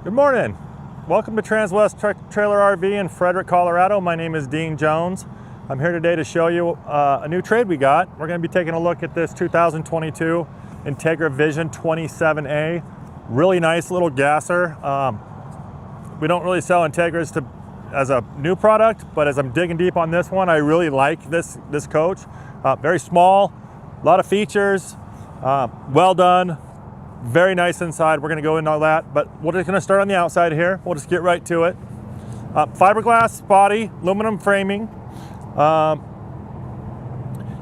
Good morning. Welcome to Transwest Trailer RV in Frederick, Colorado. My name is Dean Jones. I'm here today to show you a new trade we got. We're going to be taking a look at this 2022 Entegra Vision 27A. Really nice little gasser. We don't really sell Entegras as a new product, but as I'm digging deep on this one, I really like this coach. Very small, a lot of features, well done. Very nice inside. We're going to go into all that, but we're just going to start on the outside here. We'll just get right to it. Fiberglass body, aluminum framing.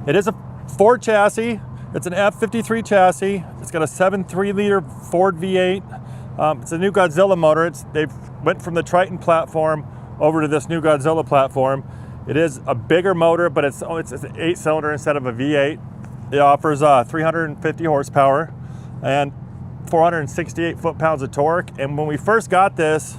It is a Ford chassis. It's an F53 chassis. It's got a 7.3 liter Ford V8. It's a new Godzilla motor. They've went from the Triton platform over to this new Godzilla platform. It is a bigger motor, but it's an 8-cylinder instead of a V8. It offers 350 horsepower and 468 foot-pounds of torque. And when we first got this,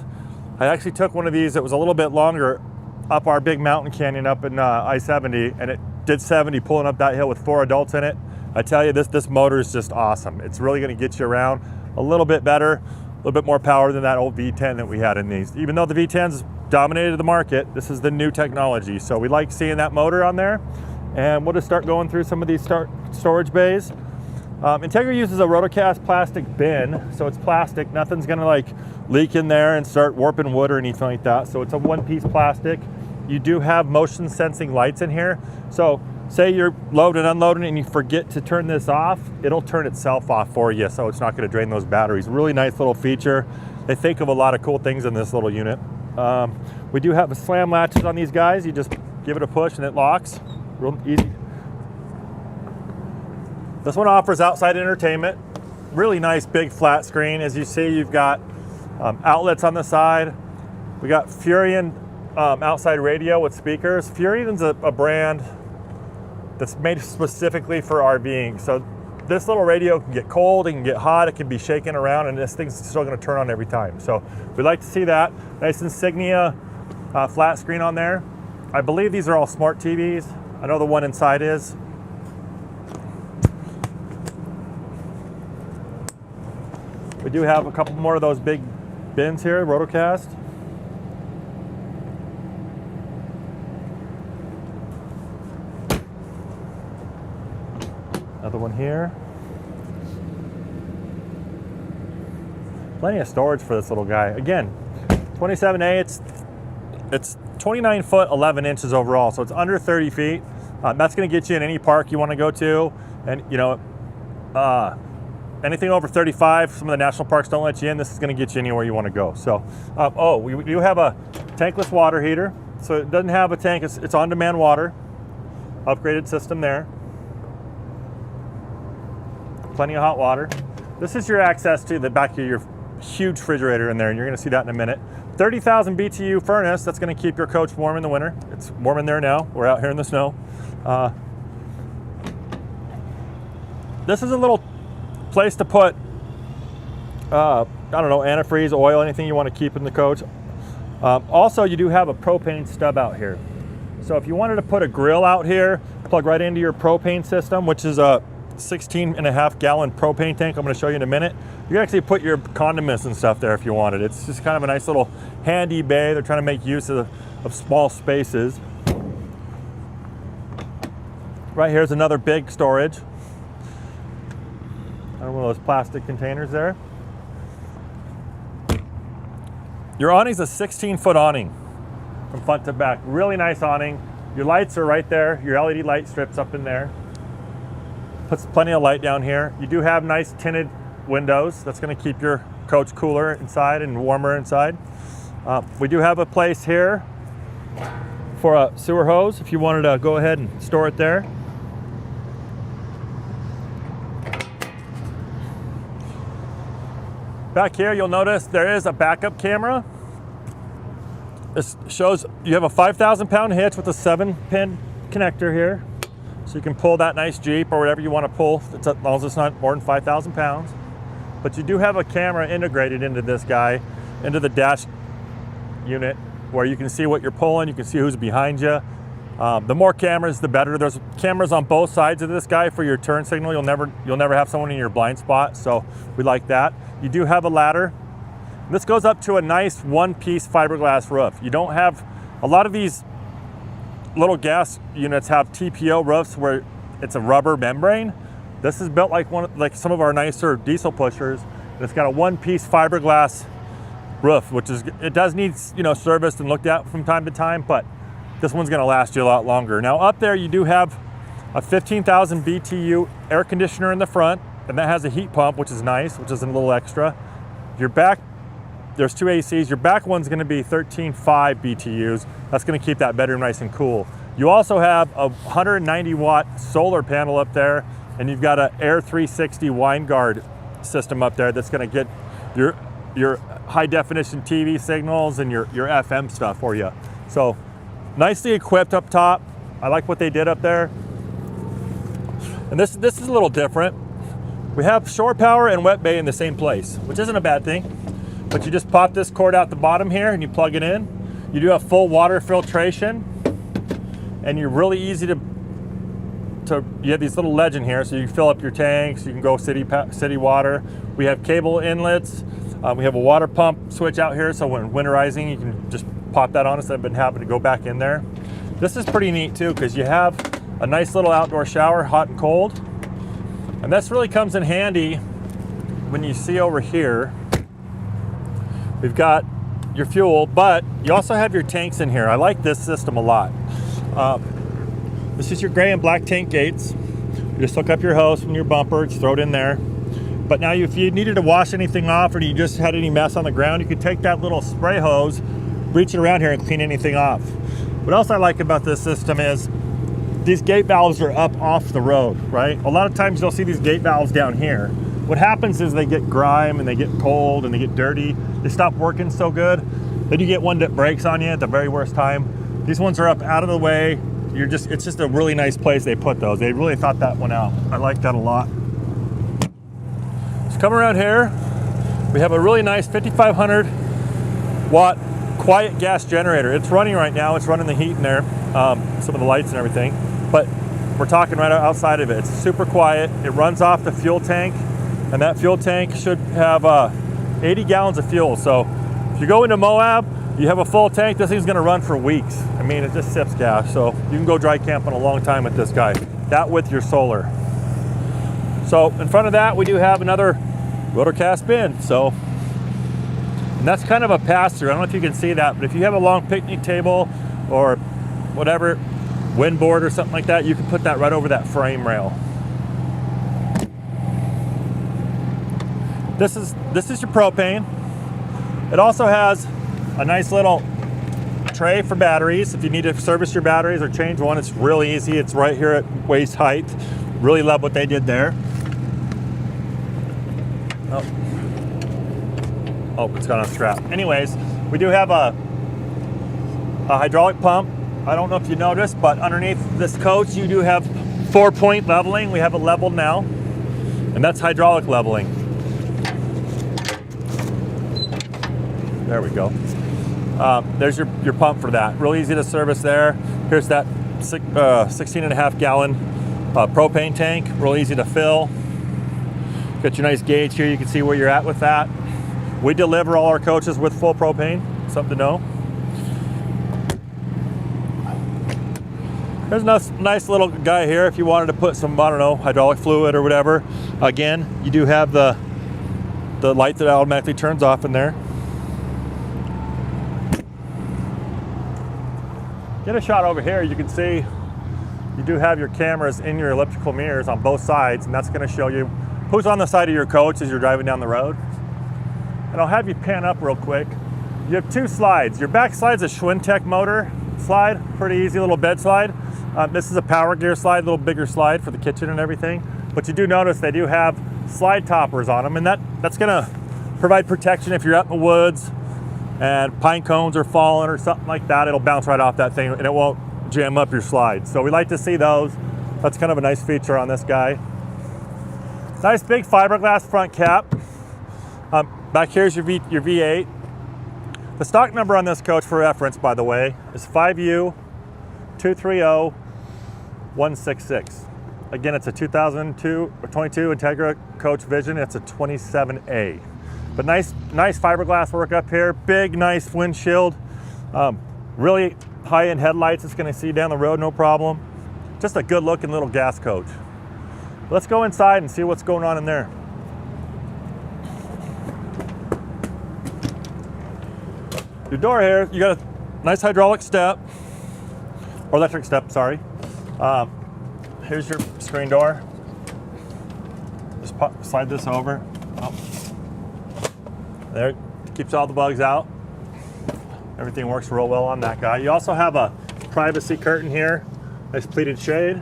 I actually took one of these that was a little bit longer up our big mountain canyon up in I-70, and it did 70 pulling up that hill with 4 adults in it. I tell you, this motor is just awesome. It's really going to get you around a little bit better, a little bit more power than that old V10 that we had in these. Even though the V10s dominated the market, this is the new technology. So we like seeing that motor on there, and we'll just start going through some of these storage bays. Entegra uses a rotocast plastic bin, so it's plastic. Nothing's gonna like leak in there and start warping wood or anything like that. So it's a one-piece plastic. You do have motion sensing lights in here. So say you're loading and unloading and you forget to turn this off, it'll turn itself off for you, so it's not gonna drain those batteries. Really nice little feature. They think of a lot of cool things in this little unit. We do have a slam latches on these guys. You just give it a push and it locks. Real easy. This one offers outside entertainment. Really nice big flat screen. As you see, you've got outlets on the side. We got Furrion outside radio with speakers. Furrion's a brand that's made specifically for RVing. So this little radio can get cold, it can get hot, it can be shaking around, and this thing's still gonna turn on every time. So we'd like to see that. Nice Insignia flat screen on there. I believe these are all smart TVs. I know the one inside is. We do have a couple more of those big bins here, rotocast. Another one here. Plenty of storage for this little guy. Again, 27A, it's 29 foot 11 inches overall, so it's under 30 feet. That's gonna get you in any park you wanna go to, and you know, anything over 35, some of the national parks don't let you in. This is going to get you anywhere you want to go. So, we do have a tankless water heater. So it doesn't have a tank, it's on-demand water. Upgraded system there. Plenty of hot water. This is your access to the back of your huge refrigerator in there, and you're going to see that in a minute. 30,000 BTU furnace, that's going to keep your coach warm in the winter. It's warm in there now. We're out here in the snow. This is a little place to put, I don't know, antifreeze, oil, anything you want to keep in the coach. Also, you do have a propane stub out here. So if you wanted to put a grill out here, plug right into your propane system, which is a 16.5 gallon propane tank I'm going to show you in a minute. You can actually put your condiments and stuff there if you wanted. It's just kind of a nice little handy bay. They're trying to make use of small spaces. Right here's another big storage. One of those plastic containers there. Your awning's a 16-foot awning from front to back. Really nice awning. Your lights are right there. Your LED light strips up in there. Puts plenty of light down here. You do have nice tinted windows. That's going to keep your coach cooler inside and warmer inside. We do have a place here for a sewer hose if you wanted to go ahead and store it there. Back here, you'll notice there is a backup camera. This shows you have a 5,000-pound hitch with a 7-pin connector here. So you can pull that nice Jeep or whatever you want to pull, as long as it's not more than 5,000 pounds. But you do have a camera integrated into this guy, into the dash unit, where you can see what you're pulling, you can see who's behind you. The more cameras, the better. There's cameras on both sides of this guy for your turn signal. You'll never have someone in your blind spot, so we like that. You do have a ladder This goes up to a nice one-piece fiberglass roof. You don't have, a lot of these little gas units have TPO roofs where it's a rubber membrane. This is built like some of our nicer diesel pushers. It's got a one-piece fiberglass roof, which is, it does need, you know, serviced and looked at from time to time, but this one's gonna last you a lot longer. Now up there you do have a 15,000 BTU air conditioner in the front, and that has a heat pump, which is nice, which is a little extra. Your back, there's 2 ACs. Your back one's gonna be 13.5 BTUs. That's gonna keep that bedroom nice and cool. You also have a 190 watt solar panel up there, and you've got an Air 360 wine guard system up there that's gonna get your high definition TV signals and your FM stuff for you. So nicely equipped up top. I like what they did up there. And this is a little different. We have shore power and wet bay in the same place, which isn't a bad thing. But you just pop this cord out the bottom here and you plug it in. You do have full water filtration, and you're really easy to you have these little legend here, so you can fill up your tanks, you can go city water. We have cable inlets. We have a water pump switch out here, so when winterizing, you can just pop that on instead of having to go back in there. This is pretty neat too, because you have a nice little outdoor shower, hot and cold. And this really comes in handy when you see over here, we've got your fuel, but you also have your tanks in here. I like this system a lot. This is your gray and black tank gates. You just hook up your hose from your bumper, just throw it in there. But now if you needed to wash anything off, or you just had any mess on the ground, you could take that little spray hose, reach it around here and clean anything off. What else I like about this system is these gate valves are up off the road, right? A lot of times you'll see these gate valves down here. What happens is they get grime and they get cold and they get dirty. They stop working so good. Then you get one that breaks on you at the very worst time. These ones are up out of the way. It's just a really nice place they put those. They really thought that one out. I like that a lot. So come around here. We have a really nice 5,500 watt quiet gas generator. It's running right now. It's running the heat in there, some of the lights and everything. But we're talking right outside of it. It's super quiet. It runs off the fuel tank, and that fuel tank should have 80 gallons of fuel. So if you go into Moab, you have a full tank, this thing's gonna run for weeks. I mean, it just sips gas. So you can go dry camping a long time with this guy. That with your solar. So in front of that, we do have another rotor cast bin. And that's kind of a pass-through. I don't know if you can see that, but if you have a long picnic table or whatever, windboard or something like that, you can put that right over that frame rail. This is your propane. It also has a nice little tray for batteries. If you need to service your batteries or change one, it's really easy. It's right here at waist height. Really love what they did there. Oh, it's got a strap. Anyways, we do have a hydraulic pump. I don't know if you noticed, but underneath this coach, you do have 4-point leveling. We have it leveled now, and that's hydraulic leveling. There we go. There's your pump for that. Real easy to service there. Here's that 16.5 gallon propane tank. Real easy to fill. Got your nice gauge here. You can see where you're at with that. We deliver all our coaches with full propane. Something to know. There's a nice little guy here if you wanted to put some, I don't know, hydraulic fluid or whatever. Again, you do have the light that automatically turns off in there. Get a shot over here. You can see you do have your cameras in your elliptical mirrors on both sides, and that's going to show you who's on the side of your coach as you're driving down the road. And I'll have you pan up real quick. You have 2 slides. Your back slide's a Schwintek motor slide, pretty easy little bed slide. This is a power gear slide, a little bigger slide for the kitchen and everything. But you do notice they do have slide toppers on them, and that's gonna provide protection if you're out in the woods and pine cones are falling or something like that. It'll bounce right off that thing and it won't jam up your slide. So we like to see those. That's kind of a nice feature on this guy. Nice big fiberglass front cap. Back here's your V8. The stock number on this coach, for reference, by the way, is 5U230166. Again, it's a 2022 Entegra Coach Vision. It's a 27A. But nice fiberglass work up here. Big, nice windshield. Really high-end headlights. It's going to see down the road, no problem. Just a good-looking little gas coach. Let's go inside and see what's going on in there. Your door here, you got a nice hydraulic step, or electric step, sorry. Here's your screen door. Just slide this over. Oh. There, keeps all the bugs out. Everything works real well on that guy. You also have a privacy curtain here, nice pleated shade.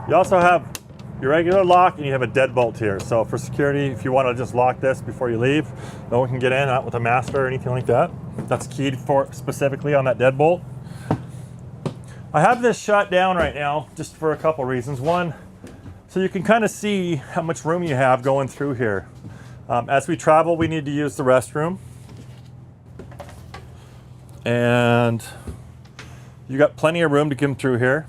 You also have your regular lock, and you have a deadbolt here. So for security, if you want to just lock this before you leave, no one can get in, out with a master or anything like that. That's keyed for specifically on that deadbolt. I have this shut down right now just for a couple reasons. One, so you can kind of see how much room you have going through here. As we travel, we need to use the restroom. And you got plenty of room to come through here.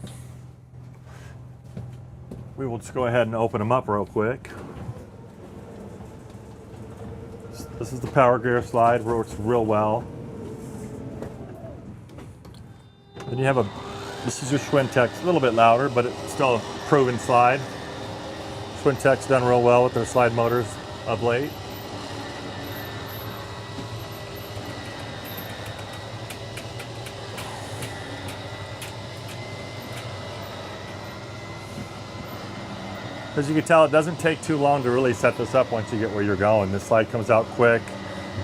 We will just go ahead and open them up real quick. This is the power gear slide, works real well. Then you have this is your Schwintek's, a little bit louder, but it's still a proven slide. Schwintek's done real well with their slide motors of late. As you can tell, it doesn't take too long to really set this up once you get where you're going. This slide comes out quick.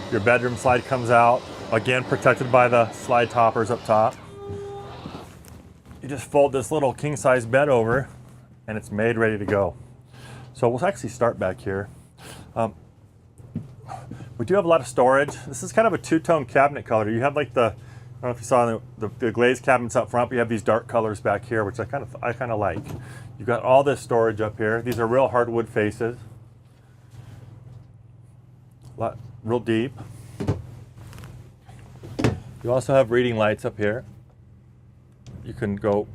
Your bedroom slide comes out, again protected by the slide toppers up top. You just fold this little king-size bed over and it's made ready to go. So we'll actually start back here. We do have a lot of storage. This is kind of a two-tone cabinet color. You have like I don't know if you saw the glazed cabinets up front, but you have these dark colors back here, which I kind of like. You've got all this storage up here. These are real hardwood faces. Real deep. You also have reading lights up here. You can go,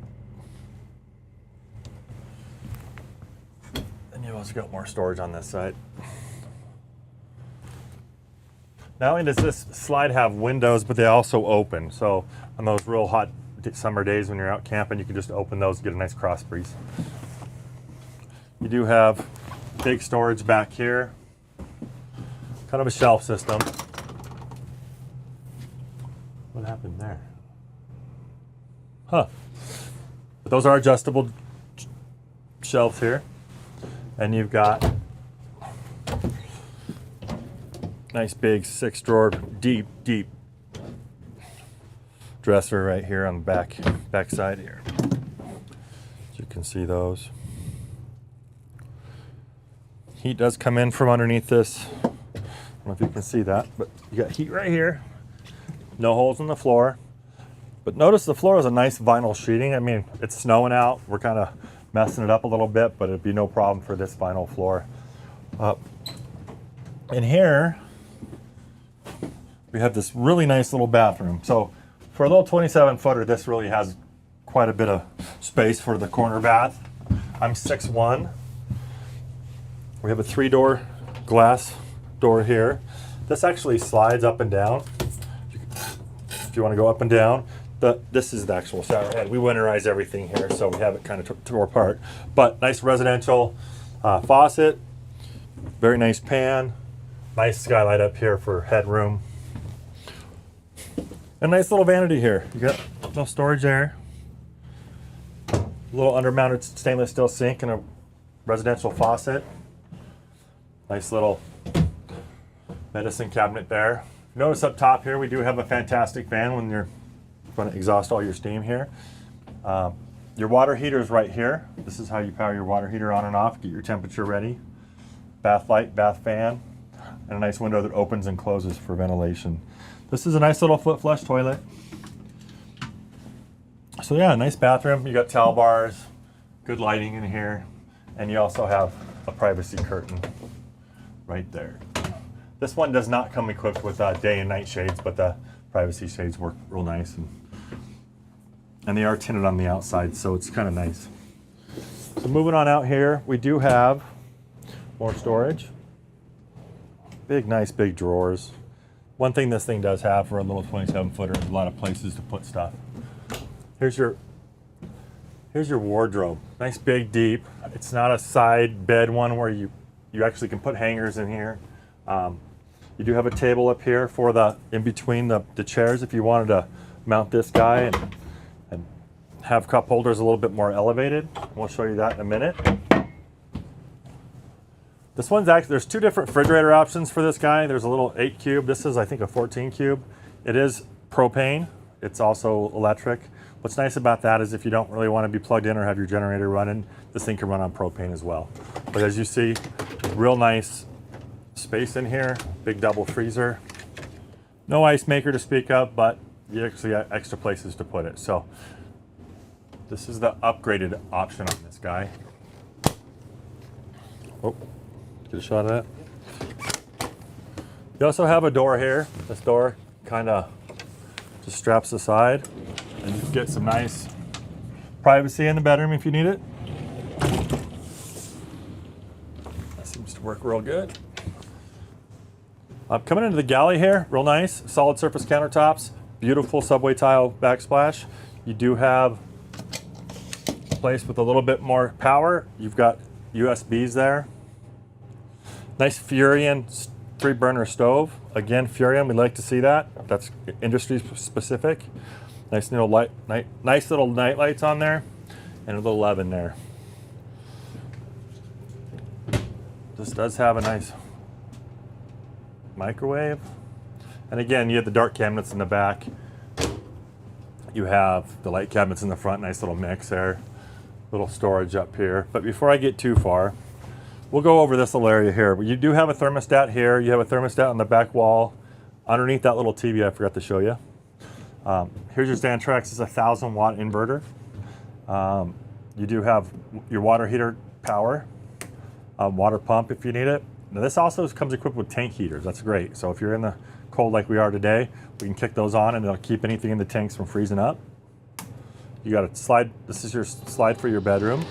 and you also got more storage on this side. Not only does this slide have windows, but they also open. So on those real hot summer days when you're out camping, you can just open those and get a nice cross breeze. You do have big storage back here, kind of a shelf system. What happened there? Huh. But those are adjustable shelves here. And you've got nice big 6-drawer, deep dresser right here on the back side here. You can see those. Heat does come in from underneath this. I don't know if you can see that, but you got heat right here. No holes in the floor. But notice the floor is a nice vinyl sheeting. I mean, it's snowing out. We're kind of messing it up a little bit, but it'd be no problem for this vinyl floor. In here, we have this really nice little bathroom. So for a little 27-footer, this really has quite a bit of space for the corner bath. I'm 6'1". We have a 3-door glass door here. This actually slides up and down. If you want to go up and down, this is the actual shower head. We winterize everything here, so we have it kind of tore apart. But nice residential faucet, very nice pan, nice skylight up here for headroom. A nice little vanity here. You got a little storage there. A little undermounted stainless steel sink and a residential faucet. Nice little medicine cabinet there. Notice up top here we do have a fantastic fan when you're going to exhaust all your steam here. Your water heater is right here. This is how you power your water heater on and off, get your temperature ready. Bath light, bath fan, and a nice window that opens and closes for ventilation. This is a nice little foot flush toilet. So yeah, nice bathroom. You got towel bars, good lighting in here, and you also have a privacy curtain right there. This one does not come equipped with day and night shades, but the privacy shades work real nice, and they are tinted on the outside, so it's kind of nice. So moving on out here, we do have more storage. Big, nice big drawers. One thing this thing does have for a little 27 footer is a lot of places to put stuff. Here's your wardrobe. Nice big deep. It's not a side bed one where you actually can put hangers in here. You do have a table up here for the in between the chairs if you wanted to mount this guy and have cup holders a little bit more elevated. We'll show you that in a minute. This one's actually, there's two different refrigerator options for this guy. There's a little 8 cube. This is, I think, a 14 cube. It is propane. It's also electric. What's nice about that is if you don't really want to be plugged in or have your generator running, this thing can run on propane as well. But as you see, real nice space in here. Big double freezer. No ice maker to speak of, but you actually got extra places to put it. So this is the upgraded option on this guy. Oh. Get a shot of that. You also have a door here. This door kind of just straps aside and you can get some nice privacy in the bedroom if you need it. That seems to work real good. Coming into the galley here, real nice. Solid surface countertops, beautiful subway tile backsplash. You do have a place with a little bit more power. You've got USBs there. Nice Furion 3-burner stove. Again, Furion, we like to see that. That's industry specific. Nice little nice little night lights on there, and a little oven there. This does have a nice microwave, and again, you have the dark cabinets in the back. You have the light cabinets in the front. Nice little mix there. Little storage up here. But before I get too far, we'll go over this little area here. But you do have a thermostat here. You have a thermostat on the back wall. Underneath that little TV I forgot to show you. Here's your Xantrex. It's a 1,000-watt inverter. You do have your water heater power, water pump if you need it. Now this also comes equipped with tank heaters. That's great. So if you're in the cold like we are today, we can kick those on and it'll keep anything in the tanks from freezing up. You got a slide. This is your slide for your bedroom.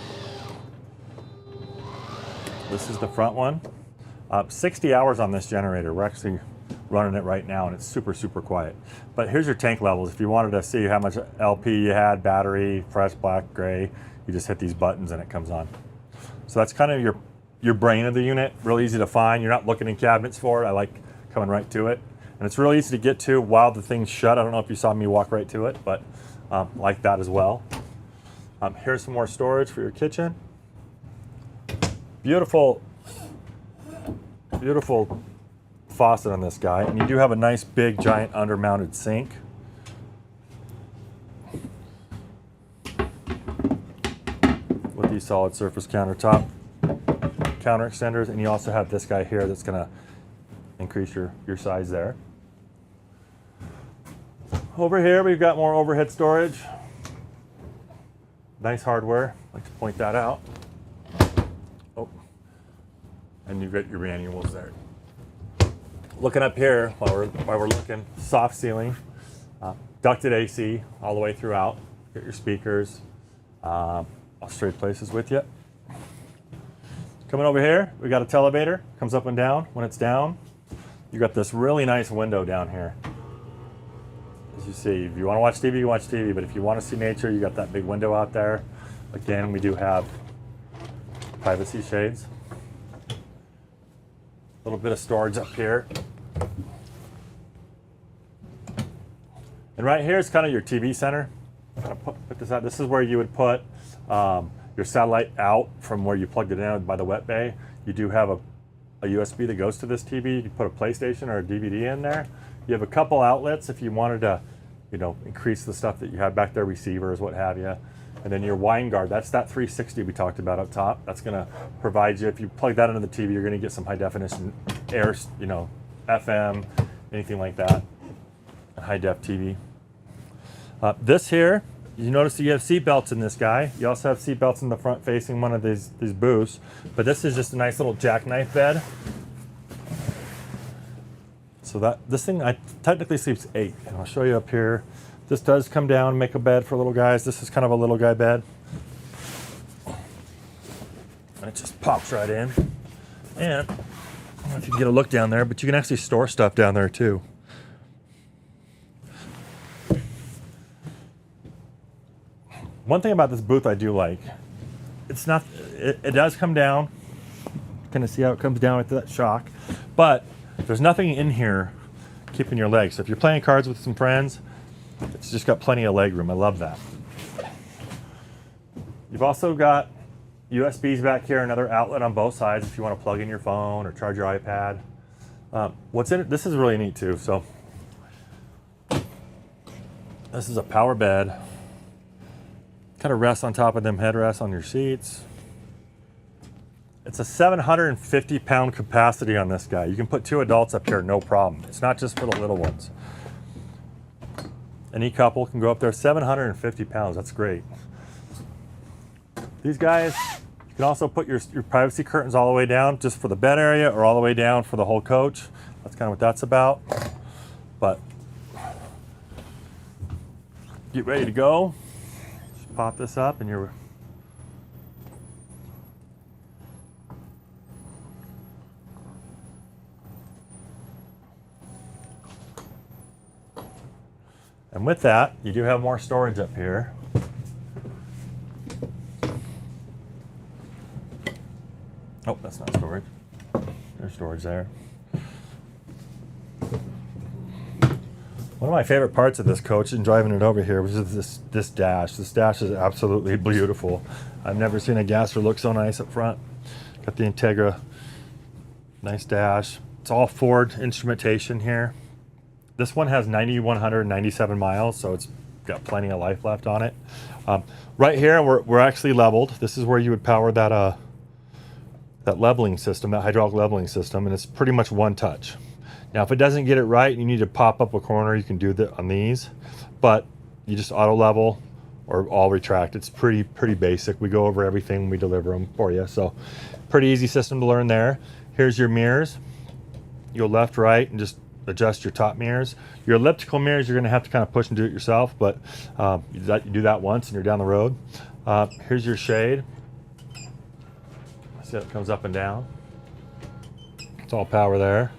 This is the front one. 60 hours on this generator. We're actually running it right now and it's super, super quiet. But here's your tank levels. If you wanted to see how much LP you had, battery, fresh, black, gray, you just hit these buttons and it comes on. So that's kind of your brain of the unit. Real easy to find. You're not looking in cabinets for it. I like coming right to it. And it's really easy to get to while the thing's shut. I don't know if you saw me walk right to it, but like that as well. Here's some more storage for your kitchen. Beautiful, beautiful faucet on this guy. And you do have a nice big giant undermounted sink. With these solid surface countertop counter extenders. And you also have this guy here that's gonna increase your size there. Over here we've got more overhead storage. Nice hardware, I'd like to point that out. Oh, and you've got your manuals there. Looking up here while we're looking, soft ceiling, ducted AC all the way throughout. Get your speakers. I'll trade places with you. Coming over here, we got a televator, comes up and down. When it's down, you got this really nice window down here. As you see, if you want to watch TV, you watch TV, but if you want to see nature, you got that big window out there. Again, we do have privacy shades. A little bit of storage up here. And right here is kind of your TV center. I'm gonna put this out. This is where you would put your satellite out from where you plugged it in by the wet bay. You do have a USB that goes to this TV. You can put a PlayStation or a DVD in there. You have a couple outlets if you wanted to, you know, increase the stuff that you have back there, receivers, what have you. And then your wine guard, that's that 360 we talked about up top. That's gonna provide you, if you plug that into the TV, you're gonna get some high definition air, you know, FM, anything like that, a high def TV. This here, you notice that you have seat belts in this guy. You also have seat belts in the front facing one of these booths. But this is just a nice little jackknife bed. So that this thing technically sleeps 8, and I'll show you up here. This does come down, make a bed for little guys. This is kind of a little guy bed. It just pops right in. And I don't know if you can get a look down there, but you can actually store stuff down there too. One thing about this booth I do like, it's not, it does come down. Kind of see how it comes down with that shock, but there's nothing in here keeping your legs. So if you're playing cards with some friends, it's just got plenty of leg room. I love that. You've also got USBs back here, another outlet on both sides if you want to plug in your phone or charge your iPad. What's in it? This is really neat too. So this is a power bed. Kind of rests on top of them headrests on your seats. It's a 750 pound capacity on this guy. You can put 2 adults up here, no problem. It's not just for the little ones. Any couple can go up there, 750 pounds, that's great. These guys, you can also put your privacy curtains all the way down just for the bed area or all the way down for the whole coach. That's kind of what that's about. But get ready to go. Just pop this up and you're and with that, you do have more storage up here. Oh, that's not storage. There's storage there. One of my favorite parts of this coach and driving it over here was this dash. This dash is absolutely beautiful. I've never seen a gasser look so nice up front. Got the Entegra, nice dash. It's all Ford instrumentation here. This one has 9,197 miles, so it's got plenty of life left on it. Right here, we're actually leveled. This is where you would power that that leveling system, that hydraulic leveling system, and it's pretty much one touch. Now, if it doesn't get it right, you need to pop up a corner, you can do that on these, but you just auto level or all retract. It's pretty basic. We go over everything when we deliver them for you, so pretty easy system to learn there. Here's your mirrors. You go left, right, and just adjust your top mirrors. Your elliptical mirrors, you're gonna have to kind of push and do it yourself, but you do that once and you're down the road. Here's your shade. See how it comes up and down. It's all power there.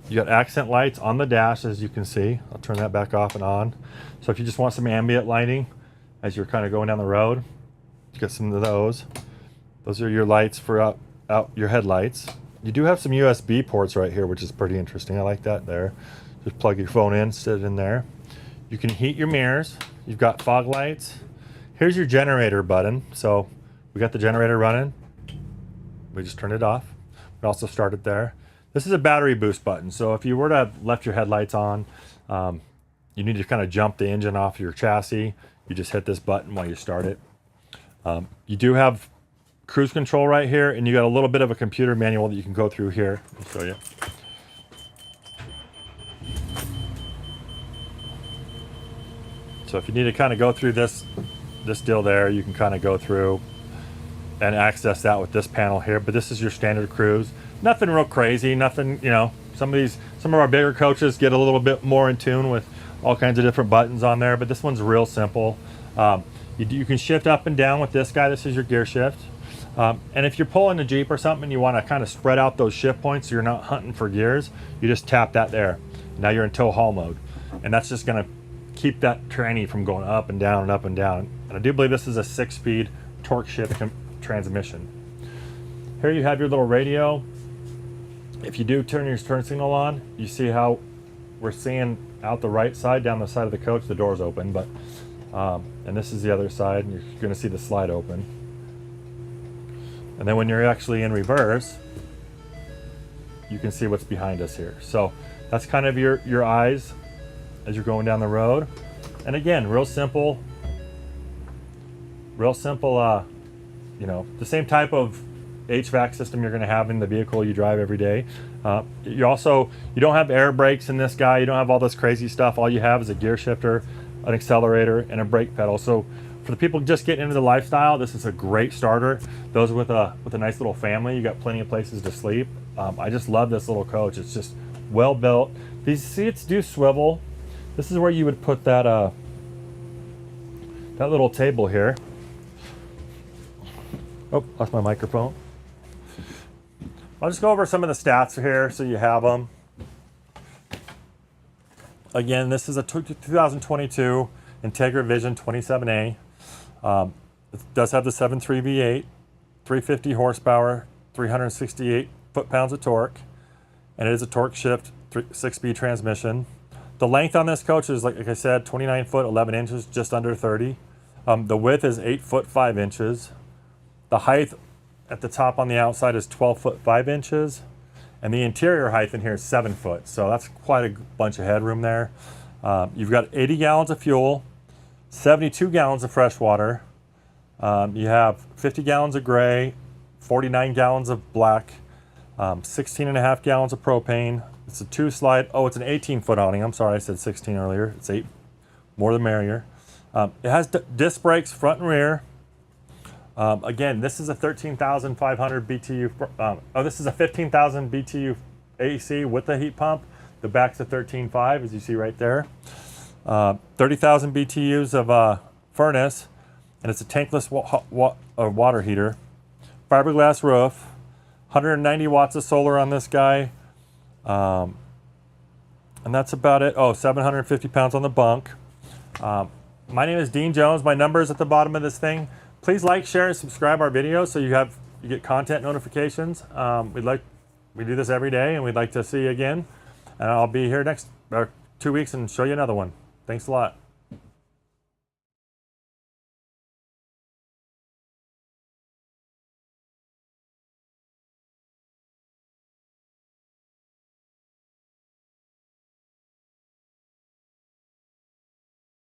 You got accent lights on the dash, as you can see. I'll turn that back off and on. So if you just want some ambient lighting as you're kind of going down the road, you got some of those. Those are your lights for out your headlights. You do have some USB ports right here, which is pretty interesting. I like that there. Just plug your phone in, sit it in there. You can heat your mirrors. You've got fog lights. Here's your generator button. So we got the generator running. We just turned it off. We also start it there. This is a battery boost button. So if you were to have left your headlights on, you need to kind of jump the engine off your chassis. You just hit this button while you start it. You do have cruise control right here, and you got a little bit of a computer manual that you can go through here. I'll show you. So if you need to kind of go through this deal there, you can kind of go through and access that with this panel here. But this is your standard cruise. Nothing real crazy, nothing, you know, some of our bigger coaches get a little bit more in tune with all kinds of different buttons on there, but this one's real simple. You can shift up and down with this guy. This is your gear shift. And if you're pulling a Jeep or something, you want to kind of spread out those shift points so you're not hunting for gears, you just tap that there. Now you're in tow haul mode. And that's just going to keep that tranny from going up and down and up and down. And I do believe this is a 6-speed torque shift transmission. Here you have your little radio. If you do turn your turn signal on, you see how we're seeing out the right side, down the side of the coach, the door's open, but and this is the other side, and you're going to see the slide open. And then when you're actually in reverse, you can see what's behind us here. So that's kind of your eyes as you're going down the road. And again, real simple, you know, the same type of HVAC system you're going to have in the vehicle you drive every day. You don't have air brakes in this guy. You don't have all this crazy stuff. All you have is a gear shifter, an accelerator, and a brake pedal. So for the people just getting into the lifestyle, this is a great starter. Those with a nice little family, you got plenty of places to sleep. I just love this little coach. It's just well built. These seats do swivel. This is where you would put that little table here. Oh, lost my microphone. I'll just go over some of the stats here so you have them. Again, this is a 2022 Entegra Vision 27A. It does have the 7.3 V8, 350 horsepower, 368 foot-pounds of torque, and it is a torque shift 6-speed transmission. The length on this coach is, like I said, 29 foot 11 inches, just under 30. The width is 8 foot 5 inches. The height at the top on the outside is 12 foot 5 inches. And the interior height in here is 7 foot. So that's quite a bunch of headroom there. You've got 80 gallons of fuel, 72 gallons of fresh water. You have 50 gallons of gray, 49 gallons of black, 16 and a half gallons of propane. It's a 2-slide. Oh, it's an 18-foot awning. I'm sorry, I said 16 earlier. It's 8, more the merrier. It has disc brakes front and rear. Again, this is a 13,500 BTU. This is a 15,000 BTU AC with the heat pump. The back's a 13.5, as you see right there. 30,000 BTUs of furnace, and it's a tankless water heater. Fiberglass roof, 190 watts of solar on this guy. And that's about it. Oh, 750 pounds on the bunk. My name is Dean Jones. My number is at the bottom of this thing. Please like, share, and subscribe our videos so you get content notifications. We do this every day, and we'd like to see you again. And I'll be here next 2 weeks and show you another one. Thanks a lot.